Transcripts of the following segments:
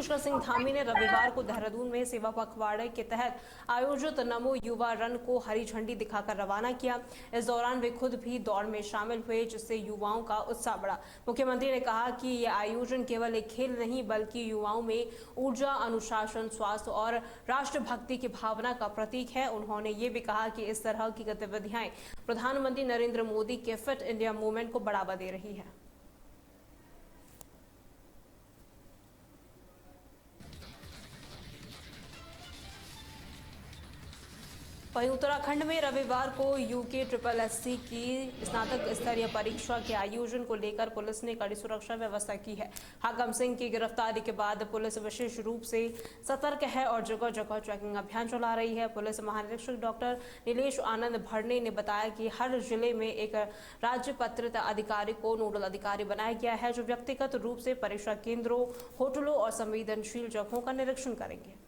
पुष्कर सिंह धामी ने रविवार को देहरादून में सेवा पखवाड़े के तहत आयोजित नमो युवा रन को हरी झंडी दिखाकर रवाना किया। इस दौरान वे खुद भी दौड़ में शामिल हुए, जिससे युवाओं का उत्साह बढ़ा। मुख्यमंत्री ने कहा कि ये आयोजन केवल एक खेल नहीं बल्कि युवाओं में ऊर्जा, अनुशासन, स्वास्थ्य और राष्ट्रभक्ति की भावना का प्रतीक है। उन्होंने ये भी कहा कि इस तरह की गतिविधियां प्रधानमंत्री नरेंद्र मोदी के फिट इंडिया मूवमेंट को बढ़ावा दे रही है। वहीं उत्तराखंड में रविवार को यूके SSSC की स्नातक स्तरीय परीक्षा के आयोजन को लेकर पुलिस ने कड़ी सुरक्षा व्यवस्था की है। हाकम सिंह की गिरफ्तारी के बाद पुलिस विशेष रूप से सतर्क है और जगह जगह चेकिंग अभियान चला रही है। पुलिस महानिरीक्षक डॉक्टर नीलेश आनंद भरने ने बताया कि हर जिले में एक राज्य पत्रित अधिकारी को नोडल अधिकारी बनाया गया है, जो व्यक्तिगत रूप से परीक्षा केंद्रों, होटलों और संवेदनशील जगहों का निरीक्षण करेंगे।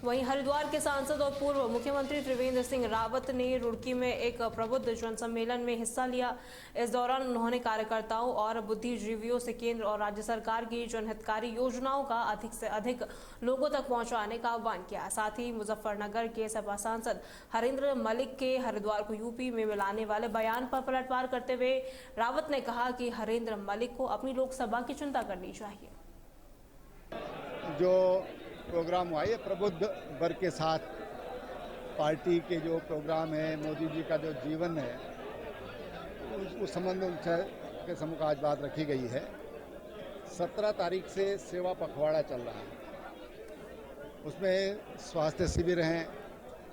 वहीं हरिद्वार के सांसद और पूर्व मुख्यमंत्री त्रिवेंद्र सिंह रावत ने रुड़की में एक प्रबुद्ध जन सम्मेलन में हिस्सा लिया। इस दौरान उन्होंने कार्यकर्ताओं और बुद्धिजीवियों से केंद्र और राज्य सरकार की जनहितकारी योजनाओं का अधिक से अधिक लोगों तक पहुंचाने का आह्वान किया। साथ ही मुजफ्फरनगर के सपा सांसद हरेंद्र मलिक के हरिद्वार को यूपी में मिलाने वाले बयान पर पलटवार करते हुए रावत ने कहा कि हरेंद्र मलिक को अपनी लोकसभा की चिंता करनी चाहिए। जो प्रोग्राम हुआ है प्रबुद्ध वर्ग के साथ पार्टी के जो प्रोग्राम है, मोदी जी का जो जीवन है, उस संबंध में के सम्मुख आज बात रखी गई है। 17 तारीख से सेवा पखवाड़ा चल रहा है। उसमें स्वास्थ्य शिविर हैं,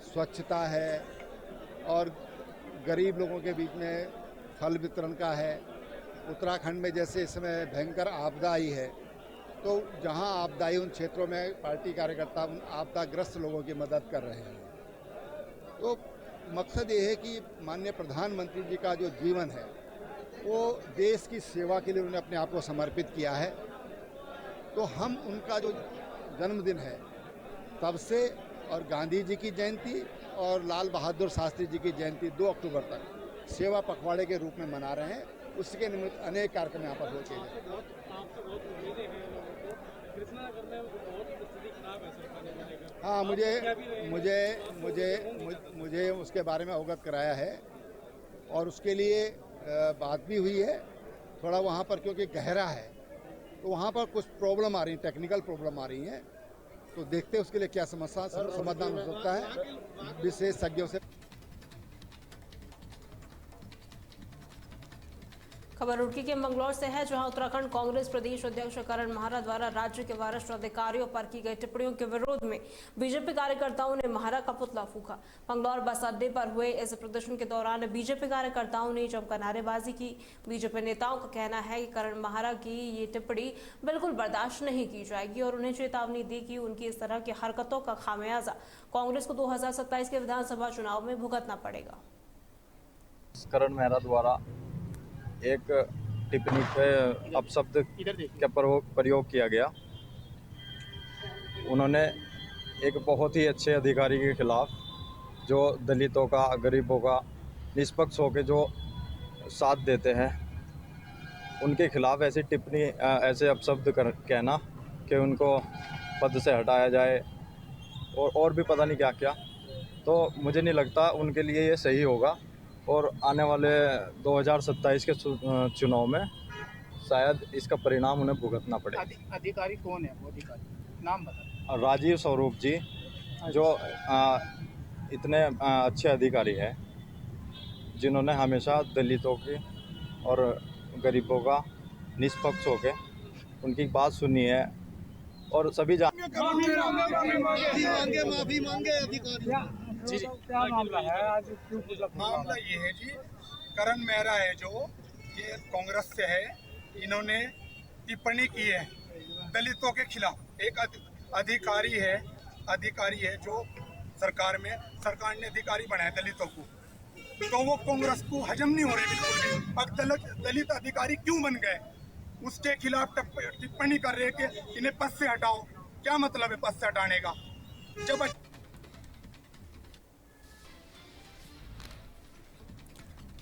स्वच्छता है और गरीब लोगों के बीच में फल वितरण का है। उत्तराखंड में जैसे इस समय भयंकर आपदा आई है, तो जहां आपदा आई उन क्षेत्रों में पार्टी कार्यकर्ता उन आपदाग्रस्त लोगों की मदद कर रहे हैं। तो मकसद ये है कि माननीय प्रधानमंत्री जी का जो जीवन है वो देश की सेवा के लिए उन्होंने अपने आप को समर्पित किया है। तो हम उनका जो जन्मदिन है तब से और गांधी जी की जयंती और लाल बहादुर शास्त्री जी की जयंती 2 अक्टूबर तक सेवा पखवाड़े के रूप में मना रहे हैं। उसके निमित्त अनेक कार्यक्रम यहाँ पर होते हैं। हाँ, मुझे उसके बारे में अवगत कराया है और उसके लिए बात भी हुई है। थोड़ा वहाँ पर क्योंकि गहरा है तो वहाँ पर कुछ प्रॉब्लम आ रही है, टेक्निकल प्रॉब्लम आ रही है, तो देखते हैं उसके लिए क्या समस्या समाधान हो सकता है विशेषज्ञों से। खबर रुड़की के मंगलौर से है, जहां उत्तराखंड कांग्रेस प्रदेश अध्यक्ष करण माहरा द्वारा राज्य के वरिष्ठ अधिकारियों पर की गई टिप्पणियों के विरोध में बीजेपी कार्यकर्ताओं ने माहरा का पुतला फूंका। मंगलौर बस अड्डे पर हुए इस प्रदर्शन के दौरान बीजेपी कार्यकर्ताओं ने जमकर नारेबाजी की। बीजेपी नेताओं का कहना है कि करण माहरा की ये टिप्पणी बिल्कुल बर्दाश्त नहीं की जाएगी और उन्हें चेतावनी दी कि उनकी इस तरह की हरकतों का खामियाजा कांग्रेस को 2027 के विधानसभा चुनाव में भुगतना पड़ेगा। करण मेहरा द्वारा एक टिप्पणी पे अपशब्द का प्रयोग किया गया। उन्होंने एक बहुत ही अच्छे अधिकारी के खिलाफ, जो दलितों का, गरीबों का निष्पक्ष होकर जो साथ देते हैं, उनके खिलाफ ऐसी टिप्पणी, ऐसे अपशब्द कहना कि उनको पद से हटाया जाए और भी पता नहीं क्या क्या, तो मुझे नहीं लगता उनके लिए ये सही होगा। और आने वाले 2027 के चुनाव में शायद इसका परिणाम उन्हें भुगतना पड़े। अधिकारी कौन है वो अधिकारी? नाम बता। राजीव स्वरूप जी, जो इतने अच्छे अधिकारी हैं, जिन्होंने हमेशा दलितों की और गरीबों का निष्पक्ष होकर उनकी बात सुनी है और सभी माफी मांगे अधिकारी। जी क्या मामला है आज? क्यों मामला ये है जी, करण मेहरा है जो ये कांग्रेस से है, इन्होंने टिप्पणी की है दलितों के खिलाफ। एक अधिकारी है जो सरकार ने अधिकारी बनाया दलितों को, तो वो कांग्रेस को हजम नहीं हो रही बिल्कुल भी। अब दलित अधिकारी क्यों बन गए, उसके खिलाफ टिप्पणी कर रहे कि इन्हें पद से हटाओ। क्या मतलब है पद से हटाने का? जब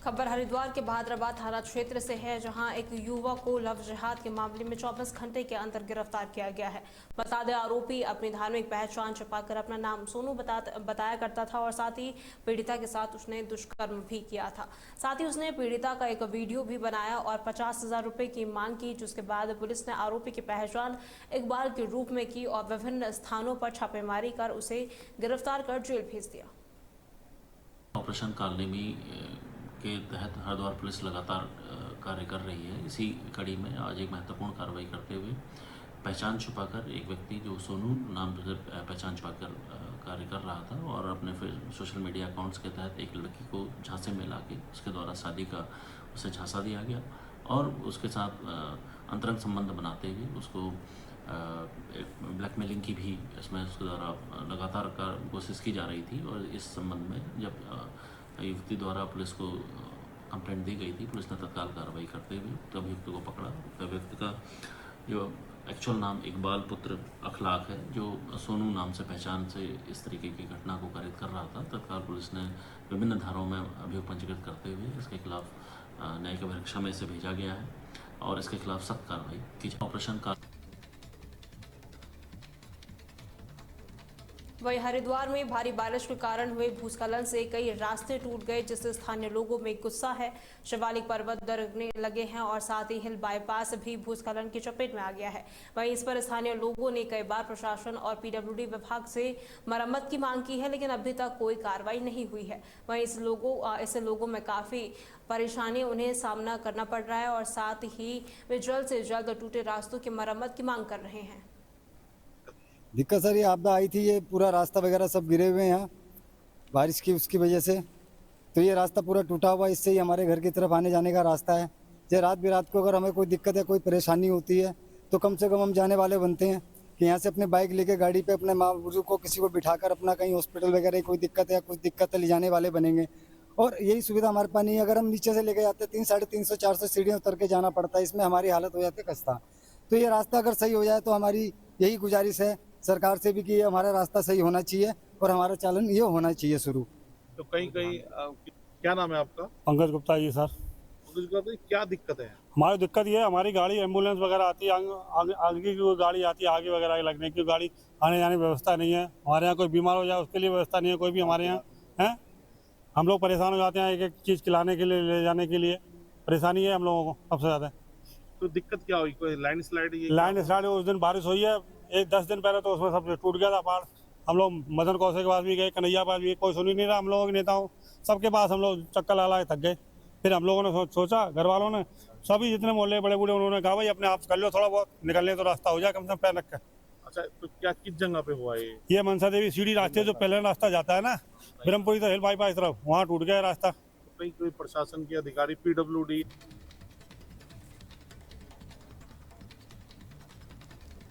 खबर हरिद्वार के बहादुराबाद थाना क्षेत्र से है, जहां एक युवक को लव जिहाद के मामले में 24 घंटे के अंदर गिरफ्तार किया गया है। बता दें, आरोपी अपनी धार्मिक पहचान छुपाकर अपना नाम सोनू बताया करता था और साथ ही पीड़िता के साथ उसने दुष्कर्म भी किया था। साथ ही उसने पीड़िता का एक वीडियो भी बनाया और 50,000 रुपए की मांग की, जिसके बाद पुलिस ने आरोपी की पहचान इकबाल के रूप में की और विभिन्न स्थानों पर छापेमारी कर उसे गिरफ्तार कर जेल भेज दिया। ऑपरेशन कालनेमी के तहत हरिद्वार पुलिस लगातार कार्य कर रही है। इसी कड़ी में आज एक महत्वपूर्ण कार्रवाई करते हुए पहचान छुपाकर एक व्यक्ति जो सोनू नाम से पहचान छुपाकर कार्य कर रहा था और अपने सोशल मीडिया अकाउंट्स के तहत एक लड़की को झांसे में लाके उसके द्वारा शादी का उसे झांसा दिया गया और उसके साथ अंतरंग संबंध बनाते हुए उसको ब्लैकमेलिंग की भी इसमें उसके द्वारा लगातार कोशिश की जा रही थी। और इस संबंध में जब युवती द्वारा पुलिस को कंप्लेंट दी गई थी, पुलिस ने तत्काल कार्रवाई करते हुए अभियुक्त को पकड़ा। अभियुक्त का जो एक्चुअल नाम इकबाल पुत्र अखलाक है, जो सोनू नाम से पहचान से इस तरीके की घटना को कारित कर रहा था। तत्काल पुलिस ने विभिन्न धाराओं में अभियोग पंजीकृत करते हुए इसके खिलाफ न्यायिक अभिरक्षा में इसे भेजा गया है और इसके खिलाफ सख्त कार्रवाई की जाए। ऑपरेशन का वहीं हरिद्वार में भारी बारिश के कारण हुए भूस्खलन से कई रास्ते टूट गए, जिससे स्थानीय लोगों में गुस्सा है। शिवालिक पर्वत दरकने लगे हैं और साथ ही हिल बाईपास भी भूस्खलन की चपेट में आ गया है। वहीं इस पर स्थानीय लोगों ने कई बार प्रशासन और पीडब्ल्यूडी विभाग से मरम्मत की मांग की है, लेकिन अभी तक कोई कार्रवाई नहीं हुई है। वहीं इससे लोगों में काफी परेशानी उन्हें सामना करना पड़ रहा है और साथ ही वे जल्द से जल्द टूटे रास्तों की मरम्मत की मांग कर रहे हैं। दिक्कत सर ये आपदा आई थी, ये पूरा रास्ता वगैरह सब गिरे हुए हैं यहाँ बारिश की उसकी वजह से, तो ये रास्ता पूरा टूटा हुआ, इससे ही हमारे घर की तरफ आने जाने का रास्ता है। जो रात को अगर हमें कोई दिक्कत है, कोई परेशानी होती है, तो कम से कम हम जाने वाले बनते हैं कि यहाँ से अपने बाइक लेके गाड़ी पे अपने माँ बुजुर्ग को किसी को बिठाकर अपना कहीं हॉस्पिटल वगैरह कोई दिक्कत है ले जाने वाले बनेंगे। और यही सुविधा हमारे पास नहीं है। अगर हम नीचे से लेके जाते 300-350-400 सीढ़ियाँ उतर के जाना पड़ता है, इसमें हमारी हालत हो जाती है खस्ता। तो ये रास्ता अगर सही हो जाए तो हमारी यही गुजारिश है सरकार से भी कि हमारा रास्ता सही होना चाहिए और हमारा चालन ये होना चाहिए शुरू। तो कहीं क्या नाम है आपका? पंकज गुप्ता जी सर। पंकज गुप्ता, क्या दिक्कत है? हमारी दिक्कत ये है, हमारी गाड़ी एम्बुलेंस वगैरह आती है, आगे की कोई गाड़ी आती है, आगे वगैरह लगने की गाड़ी आने जाने की व्यवस्था नहीं है। हमारे यहाँ कोई बीमार हो जाए उसके लिए व्यवस्था नहीं है कोई भी हमारे यहाँ है। हम लोग परेशान हो जाते हैं एक एक चीज़ खिलाने के लिए, ले जाने के लिए परेशानी है हम लोगों को सबसे ज़्यादा। तो दिक्कत क्या हुई? कोई लैंडस्लाइड उस दिन बारिश हुई है, 10 दिन पहले तो उसमें सब टूट गया था पहाड़। हम लोग मदन कौशे के पास भी गए, कन्हैया पास भी, कोई सुन ही नहीं रहा। हम लोगों के नेताओं सबके पास हम लोग चक्कर ला के थक गए। फिर हम लोगों ने सोचा, घर वालों ने, सभी जितने मोहल्ले बड़े बूढ़े, उन्होंने कहा भाई अपने आप कर लो, थोड़ा बहुत निकलने तो रास्ता हो जाए कम से कम पैर रख कर। अच्छा, तो क्या किस जगह पे हुआ ये मनसा देवी सीढ़ी रास्ते जो पहले रास्ता जाता है ना ब्रह्मपुरी से हिल बाईपास तरफ, वहाँ टूट गया रास्ता। कहीं कोई प्रशासन के अधिकारी, पीडब्ल्यूडी?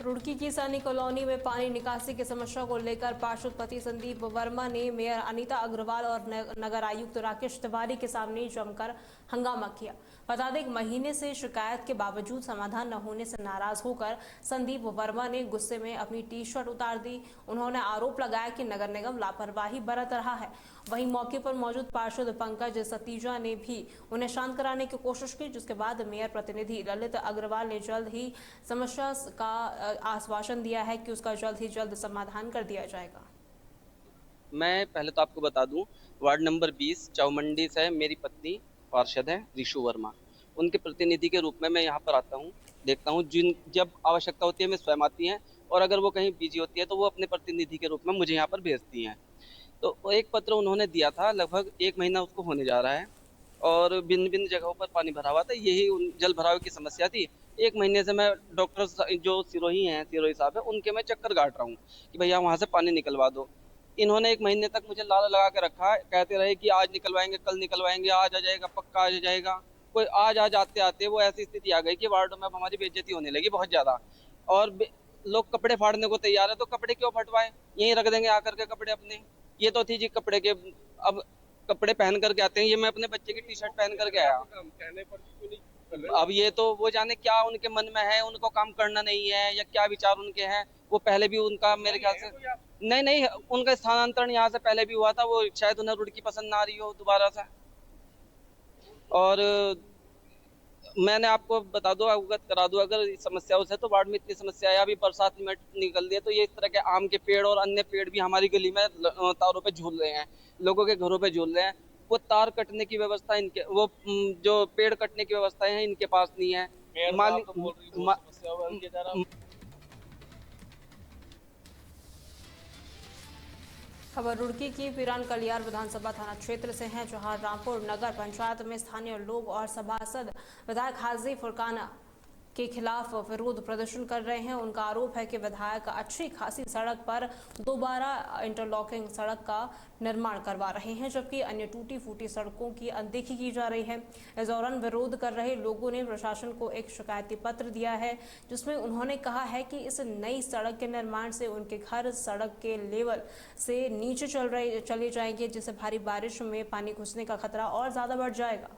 रुड़की की सैनी कॉलोनी में पानी निकासी की समस्या को लेकर पार्षद पति संदीप वर्मा ने मेयर अनीता अग्रवाल और नगर आयुक्त राकेश तिवारी के सामने जमकर हंगामा किया। बता दें, 1 महीने से शिकायत के बावजूद समाधान न होने से नाराज होकर संदीप वर्मा ने गुस्से में अपनी टी-शर्ट उतार दी। उन्होंने आरोप लगाया कि नगर निगम लापरवाही बरत रहा है। वहीं मौके पर मौजूद पार्षद पंकज सतीजा ने भी उन्हें शांत कराने की कोशिश की, जिसके बाद मेयर प्रतिनिधि ललित अग्रवाल ने जल्द ही समस्या का आश्वासन दिया है कि उसका जल्द ही जल्द समाधान कर दिया जाएगा। मैं पहले तो आपको बता दूं, वार्ड नंबर 20 चौमंडी से मेरी पत्नी पार्षद है रिशु वर्मा, उनके प्रतिनिधि के रूप में मैं यहाँ पर आता हूँ, देखता हूँ। जब आवश्यकता होती है मैं स्वयं आती हैं, और अगर वो कहीं बिजी होती है तो वो अपने प्रतिनिधि के रूप में मुझे यहाँ पर भेजती हैं। तो एक पत्र उन्होंने दिया था, लगभग 1 महीना उसको होने जा रहा है, और भिन्न जगहों पर पानी भरा हुआ था। यही जल भराव की समस्या थी। 1 महीने से मैं डॉक्टर जो सिरोही साहब है, उनके मैं चक्कर काट रहा हूँ कि भैया वहाँ से पानी निकलवा दो। इन्होंने 1 महीने तक मुझे लाल लगा के रखा, कहते रहे कि आज निकलवाएंगे, कल निकलवाएंगे, आज आ जाएगा, पक्का आज आ जाएगा। कोई आज आते आते वो ऐसी स्थिति आ गई कि वार्ड में अब हमारी बेइज्जती होने लगी बहुत ज़्यादा, और लोग कपड़े फाड़ने को तैयार है। तो कपड़े क्यों फटवाए, यहीं रख देंगे आकर के कपड़े अपने। ये तो थी जी कपड़े के, अब कपड़े पहन करके आते हैं। ये मैं अपने बच्चे की टी-शर्ट पहन करके आया। अब ये तो वो जाने क्या उनके मन में है, उनको काम करना नहीं है या क्या विचार उनके हैं। वो पहले भी उनका मेरे ख्याल से नहीं उनका स्थानांतरण यहाँ से पहले भी हुआ था। वो शायद उन्हें रुड़की पसंद ना आ रही हो दोबारा से। और मैंने आपको बता दो, अवगत करा दूं, अगर समस्याओं से तो वार्ड में इतनी समस्या है। अभी बरसात में निकल दिए तो ये इस तरह के आम के पेड़ और अन्य पेड़ भी हमारी गली में तारों पे झूल रहे हैं, लोगों के घरों पे झूल रहे हैं। वो तार कटने की व्यवस्था इनके, वो जो पेड़ कटने की व्यवस्था है इनके पास नहीं है। खबर रुड़की की पीरान कलियार विधानसभा थाना क्षेत्र से है, जहां रामपुर नगर पंचायत में स्थानीय लोग और सभासद विधायक हाजी फुरकाना के खिलाफ विरोध प्रदर्शन कर रहे हैं। उनका आरोप है कि विधायक अच्छी खासी सड़क पर दोबारा इंटरलॉकिंग सड़क का निर्माण करवा रहे हैं, जबकि अन्य टूटी फूटी सड़कों की अनदेखी की जा रही है। इस दौरान विरोध कर रहे लोगों ने प्रशासन को एक शिकायती पत्र दिया है, जिसमें उन्होंने कहा है कि इस नई सड़क के निर्माण से उनके घर सड़क के लेवल से नीचे चले जाएंगे, जिससे भारी बारिश में पानी घुसने का खतरा और ज्यादा बढ़ जाएगा।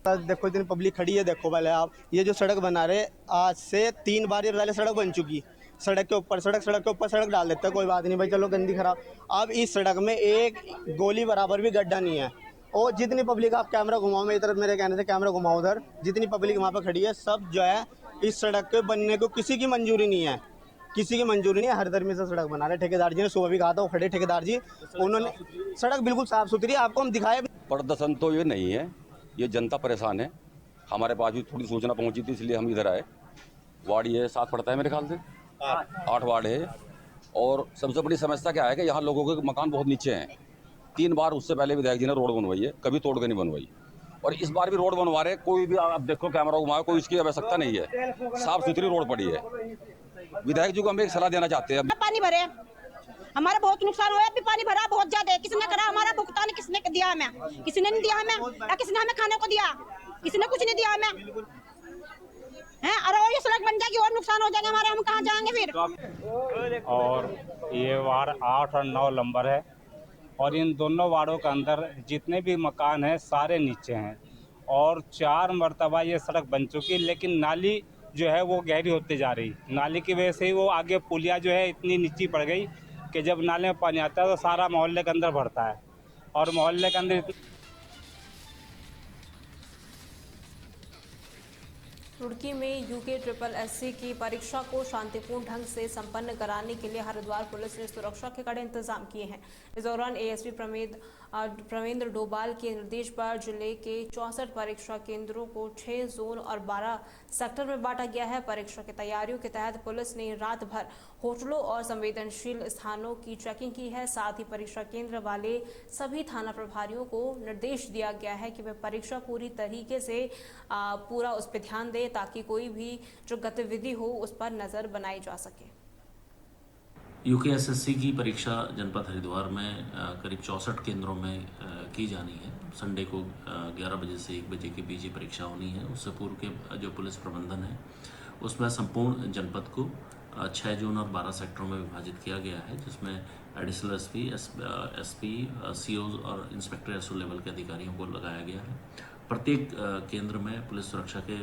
देखो इतनी पब्लिक खड़ी है, देखो पहले आप ये जो सड़क बना रहे, आज से 3 बार ये पहले सड़क बन चुकी। सड़क के ऊपर सड़क डाल देते हैं, कोई बात नहीं भाई, चलो गंदी खराब। अब इस सड़क में एक गोली बराबर भी गड्ढा नहीं है। और जितनी पब्लिक, आप कैमरा घुमाओ मेरी तरफ, मेरे कहने से कैमरा घुमाओ उधर, जितनी पब्लिक वहाँ पर खड़ी है, सब जो है इस सड़क के बनने को किसी की मंजूरी नहीं है, किसी की मंजूरी नहीं है। हर धर्मी से सड़क बना रहे ठेकेदार जी ने, सुबह भी कहा था, वो खड़े ठेकेदार जी, उन्होंने सड़क बिल्कुल साफ सुथरी, आपको हम दिखाए। प्रदर्शन तो ये नहीं है, ये जनता परेशान है। हमारे पास भी थोड़ी सूचना पहुंची थी, इसलिए हम इधर आए। वार्ड ये 7 पड़ता है मेरे ख्याल से, 8 वार्ड है। और सबसे बड़ी समस्या क्या है कि यहाँ लोगों के मकान बहुत नीचे हैं। 3 बार उससे पहले विधायक जी ने रोड बनवाई है, कभी तोड़ के नहीं बनवाई, और इस बार भी रोड बनवा रहे। कोई भी आप देखो, कैमरा घुमाओ, कोई इसकी आवश्यकता नहीं है, साफ सुथरी रोड पड़ी है। विधायक जी को हम एक सलाह देना चाहते हैं। पानी भरे, हमारा बहुत नुकसान हुआ, अभी पानी भरा बहुत ज्यादा है। किसने करा? हमारा भुगतान किसने दिया हमें? किसी ने नहीं दिया हमें, या किसी ने हमें खाने को दिया? किसी ने कुछ नहीं दिया हमें, हैं? अरे ये सड़क बन जाएगी और नुकसान हो जाएगा हमारे, हम कहाँ जाएंगे फिर? और ये वार्ड 8 और 9 नंबर है, और इन दोनों वार्डों के अंदर जितने भी मकान हैं सारे नीचे हैं, और 4 मरतबा ये सड़क बन चुकी, लेकिन नाली जो है वो गहरी होती जा रही। नाली की वजह से ही वो आगे पुलिया जो है इतनी नीची पड़ गई कि जब नाले में पानी आता है तो सारा मोहल्ले के अंदर भरता है, और मोहल्ले के अंदर। रुड़की में यूके SSSC की परीक्षा को शांतिपूर्ण ढंग से संपन्न कराने के लिए हरिद्वार पुलिस ने सुरक्षा के कड़े इंतजाम किए हैं। इस दौरान ASP प्रमेंद्र डोभाल के निर्देश पर जिले के 64 परीक्षा केंद्रों को 6 जोन और 12 सेक्टर में बांटा गया है। परीक्षा की तैयारियों के तहत पुलिस ने रात भर होटलों और संवेदनशील स्थानों की चेकिंग की है। साथ ही परीक्षा केंद्र वाले सभी थाना प्रभारियों को निर्देश दिया गया है कि वे परीक्षा पूरी तरीके से पूरा उस पर ध्यान दें, ताकि कोई भी जो गतिविधि हो उस पर नजर बनाई जा सके। यूके SSC की परीक्षा जनपद हरिद्वार में करीब 64 केंद्रों में की जानी है। संडे को 11 बजे से 1 बजे के बीच परीक्षा होनी है। उससे पूर्व के जो पुलिस प्रबंधन है उसमें संपूर्ण जनपद को 6 जोन और 12 सेक्टरों में विभाजित किया गया है, जिसमें एडिशनल SP, COs और इंस्पेक्टर SO लेवल के अधिकारियों को लगाया गया है। प्रत्येक केंद्र में पुलिस सुरक्षा के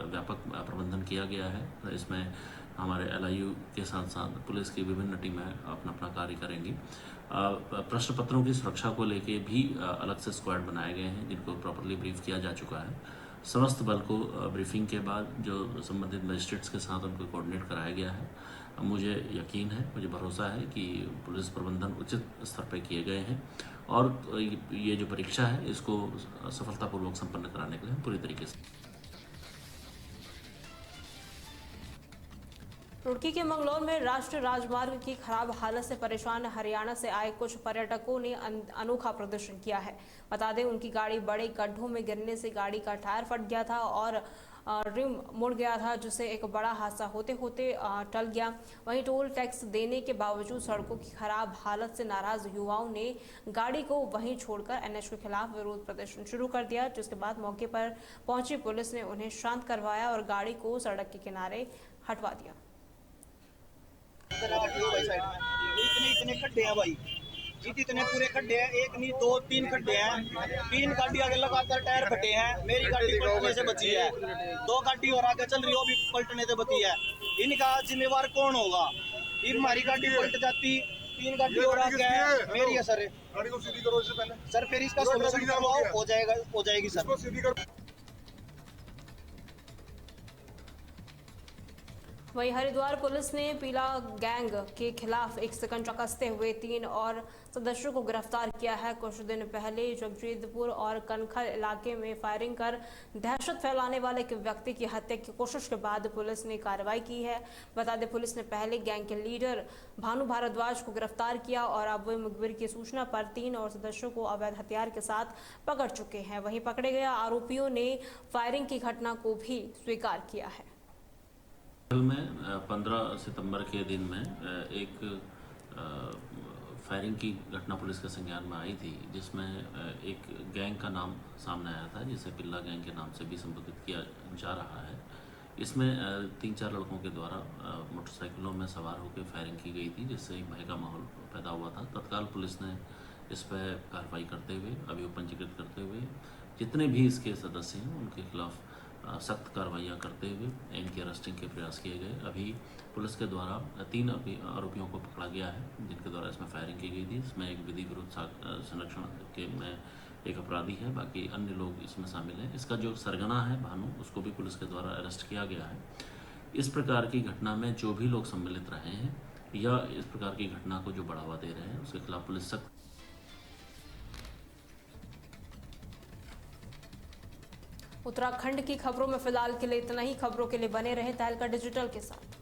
व्यापक प्रबंधन किया गया है। इसमें हमारे LIU के साथ साथ पुलिस की विभिन्न टीमें अपना अपना कार्य करेंगी। प्रश्न पत्रों की सुरक्षा को लेके भी अलग से स्क्वाड बनाए गए हैं, जिनको प्रॉपर्ली ब्रीफ किया जा चुका है। समस्त बल को ब्रीफिंग के बाद जो संबंधित मजिस्ट्रेट्स के साथ उनको कोऑर्डिनेट कराया गया है। मुझे यकीन है, मुझे भरोसा है कि पुलिस प्रबंधन उचित स्तर पर किए गए हैं, और ये जो परीक्षा है इसको सफलतापूर्वक संपन्न कराने के लिए पूरी तरीके से। रुड़की के मंगलौर में राष्ट्रीय राजमार्ग की खराब हालत से परेशान हरियाणा से आए कुछ पर्यटकों ने अनोखा प्रदर्शन किया है। बता दें, उनकी गाड़ी बड़े गड्ढों में गिरने से गाड़ी का टायर फट गया था और रिम मुड़ गया था, जिससे एक बड़ा हादसा होते होते टल गया। वहीं टोल टैक्स देने के बावजूद सड़कों की खराब हालत से नाराज युवाओं ने गाड़ी को वहीं छोड़कर NH के खिलाफ विरोध प्रदर्शन शुरू कर दिया, जिसके बाद मौके पर पहुंची पुलिस ने उन्हें शांत करवाया और गाड़ी को सड़क के किनारे हटवा दिया। इतने खड्डे हैं भाई, इतने पूरे खड्डे हैं, 1 नहीं 2 3 खड्डे हैं। 3 गाड़ी आगे लगातार टायर फटे हैं। मेरी गाड़ी पलटने से बची है, 2 गाड़ी और आगे चल रही है, वो भी पलटने से बची है। इनका जिम्मेवार कौन होगा? हमारी गाड़ी पलट जाती 3 घंटे हो रहा है मेरी है सर। गाड़ी को सीधी करो इससे पहले। सर फिर इसका सोल्यूशन करवाओ, हो जाएगा, हो जाएगी सर। इसको सीधी करो। वहीं हरिद्वार पुलिस ने पीला गैंग के खिलाफ एक शिकंजा कसते हुए 3 और सदस्यों को गिरफ्तार किया है। कुछ दिन पहले जगजीतपुर और कनखल इलाके में फायरिंग कर दहशत फैलाने वाले एक व्यक्ति की हत्या की कोशिश के बाद पुलिस ने कार्रवाई की है। बता दें, पुलिस ने पहले गैंग के लीडर भानु भारद्वाज को गिरफ्तार किया और अब मुखबिर की सूचना पर 3 और सदस्यों को अवैध हथियार के साथ पकड़ चुके हैं। वहीं पकड़े गए आरोपियों ने फायरिंग की घटना को भी स्वीकार किया है। में 15 सितंबर के दिन में एक फायरिंग की घटना पुलिस के संज्ञान में आई थी, जिसमें एक गैंग का नाम सामने आया था, जिसे पिल्ला गैंग के नाम से भी संबोधित किया जा रहा है। इसमें 3-4 लड़कों के द्वारा मोटरसाइकिलों में सवार होकर फायरिंग की गई थी, जिससे एक भय का माहौल पैदा हुआ था। तत्काल पुलिस ने इस पर कार्रवाई करते हुए, अभियोग पंजीकृत करते हुए, जितने भी इसके सदस्य हैं उनके खिलाफ सख्त कार्रवाइयाँ करते हुए इनकी अरेस्टिंग के प्रयास किए गए। अभी पुलिस के द्वारा 3 आरोपियों को पकड़ा गया है, जिनके द्वारा इसमें फायरिंग की गई थी। इसमें एक विधि विरुद्ध संरक्षण के में एक अपराधी है, बाकी अन्य लोग इसमें शामिल हैं। इसका जो सरगना है भानु, उसको भी पुलिस के द्वारा अरेस्ट किया गया है। इस प्रकार की घटना में जो भी लोग सम्मिलित रहे हैं या इस प्रकार की घटना को जो बढ़ावा दे रहे हैं, उसके खिलाफ पुलिस सख्त। उत्तराखंड की खबरों में फिलहाल के लिए इतना ही। खबरों के लिए बने रहे तहलका डिजिटल के साथ।